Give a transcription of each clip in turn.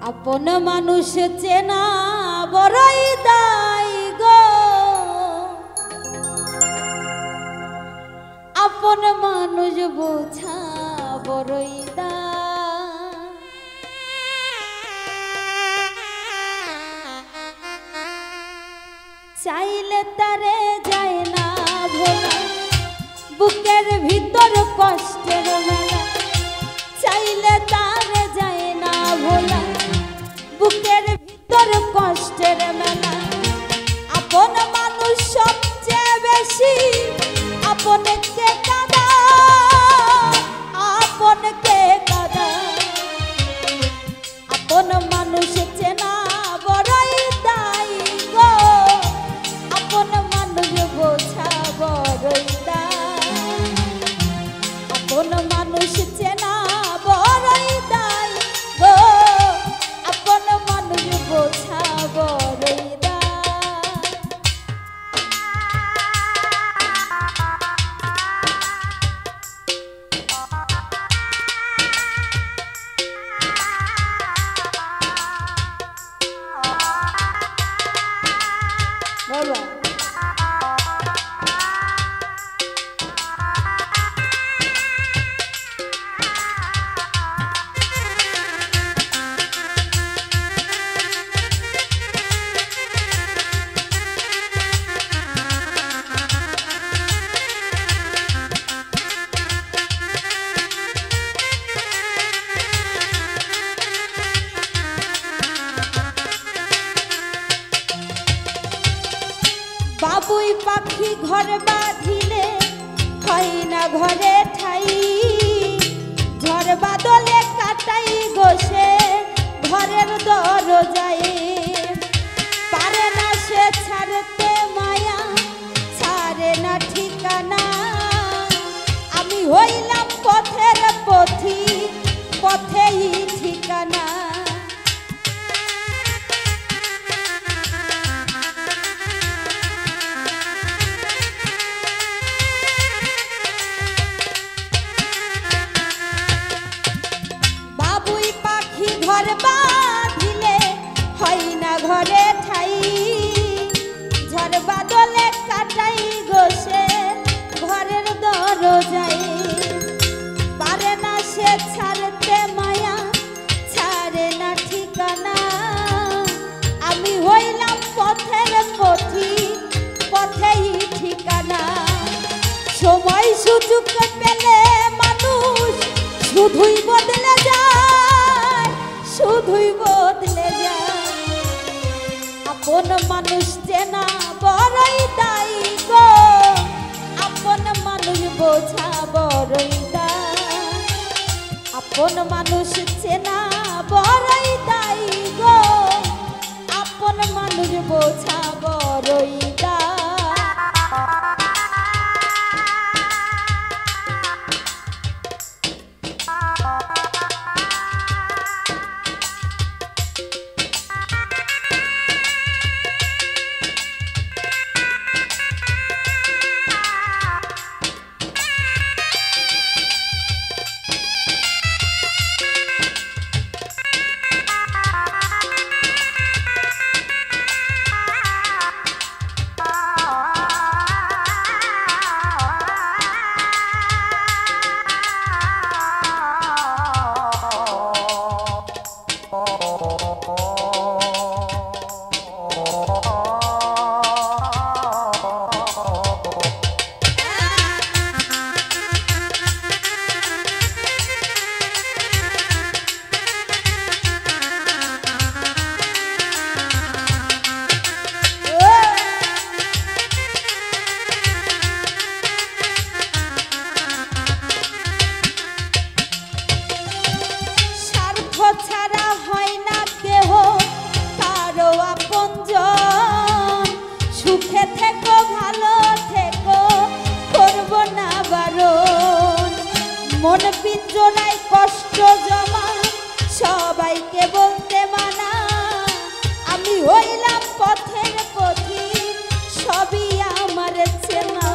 আপন মানুষ চেনা বড়ই দায় গো, আপন মানুষ বোঝা বড়ই দায়। চাইলে তারে যায় না ভোলা, বুকের ভিতর কষ্টের মেলা। চাইলে তারে যায় না ভোলা, বুকের ভিতর কষ্টের মেলা। আপন মানুষ সবচেয়ে বেশি আপনকে কাঁদা, আপনকে কাঁদা। আপন মানুষ চেনা বড়ই দায় গো, আপন মানুষ বোঝা বড়ই দায়। আপন মানুষ চেনা বড়ই দায় গো, আপন মানুষ বোঝা বড়ই দায়। বাবা বাবুই পাখি ঘর বাঁধিলে হয় না ঘরে ঠাই, ঝড় বাদলে কাটাই গোসে ঘরের দরজায়। পারে না সে ছাড়তে মায়া, ছাড়ে না ঠিকানা। আমি হইলাম পথের পথি, পথেই ঠিকানা। ঘর বাঁধিলে হয় না ঘরে ঠাই, ঝড় বাদলে কাটাই গোসে ঘরের দরজায়। পারে না সে ছাড়তে মায়া, ছাড়ে না ঠিকানা। আমি হইলাম পথের পথি, পথেই ঠিকানা। সময় সুযোগ পেলে মানুষ শুধুই বদলে যায়, শুধুই বদলে যায়। আপন মানুষ চেনা বড়ই দায় গো, আপন মানুষ বোঝা বড়ই দায়। আপন মানুষ চেনা বড়ই দায় গো, আপন মানুষ বোঝা বড়ই দায়। ছাড়া হয় না কেহ কারো আপনজন, সুখে থেকো ভালো থেকো করব না বারণ। মন পিঞ্জরায় কষ্ট জমা সবাইকে বলতে মানা। আমি হইলাম পথের পথি, সবই আমার চেনা।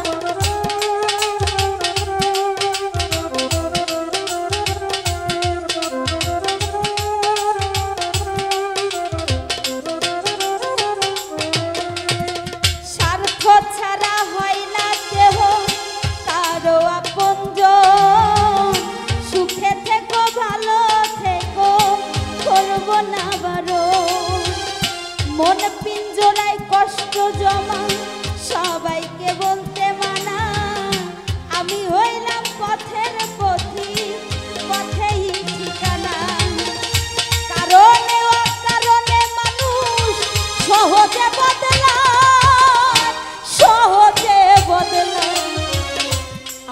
জমা সবাইকে বলতে মানা আমি হইলাম পথের পথি পথেই ঠিকানা কারণে অকারণে মানুষ সহজে বদলায়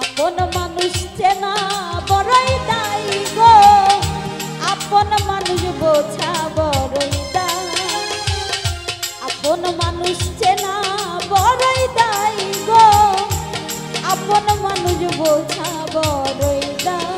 আপন মানুষ চেনা বড়ই দায়ী গো আপন মানুষ বোঝা বড়ই দায় আপন মানুষ চেনা বড়ই দায়ী গো আপন মানুষ বোঝা বড়ই দায়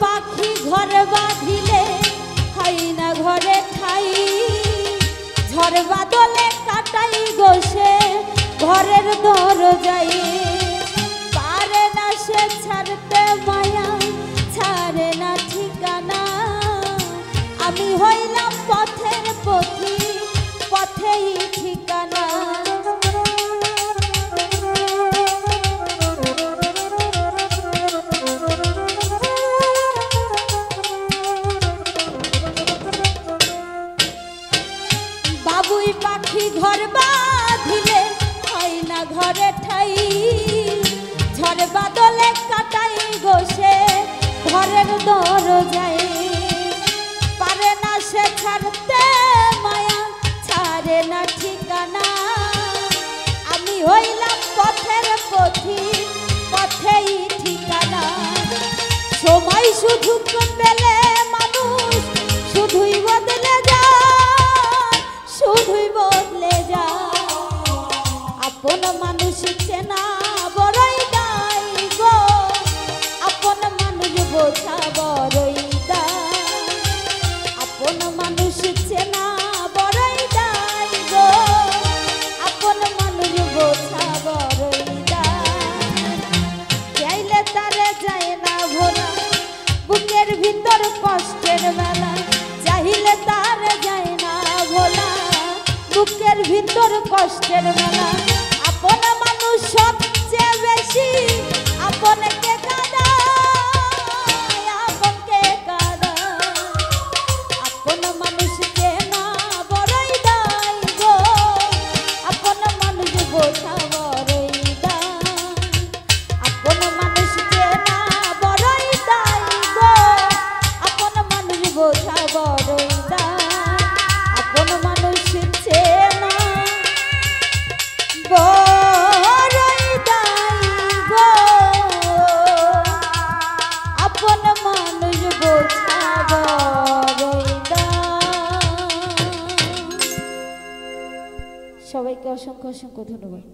পাখি ঘর বাঁধিলে হয় না ঘরে ঠাই ঝড় বাদলে কাটাই গোসে ঘরের দরজাই পারে না সে ছাড়তে মায়া ছাড়ে না ঠিকানা আমি হইলাম পথের পথি পথেই ঠিকানা পাখি ঘর বাঁধিলে হয় না ঘরে ঠাই ঝড় বাদলে কাটাই গোসে ঘরের দরজাই পারে না সে ছাড়তে মায়া ছাড়ে না ঠিকানা আমি হইলাম পথের পথি পথেই ঠিকানা সময় শুধু পেলে মানুষ শুধুই বদলে যায় শুধুই বদলে যায় আপন মানুষ চেনা বড়ই দায় গো আপন মানুষ বোঝা বড়ই দায় আপন মানুষ চেনা বড়ই দায় গো আপন মানুষ বোঝা বড়ই দায় চাইলে তারে যায় না ভোলা বুকের ভিতর কষ্টের বেলা চাইলে তারে যায় না ভোলা বুকের ভিতর কষ্টের বেলা আপন মানুষ সবচেয়ে বেশি আপনকে কাঁদায় আপনকে কাঁদায় আপন মানুষ চেনা বড়ই দায় গো আপন মানুষ বোঝা বড়ই দায় আপন মানুষ চেনা বড়ই দায় গো আপন মানুষ বোঝা বড়ই দায় আপন মানুষ চেনা বড়ই দায় গো আপন মানুষ বোঝা বড়ই দায় সবাইকে অসংখ্য অসংখ্য ধন্যবাদ।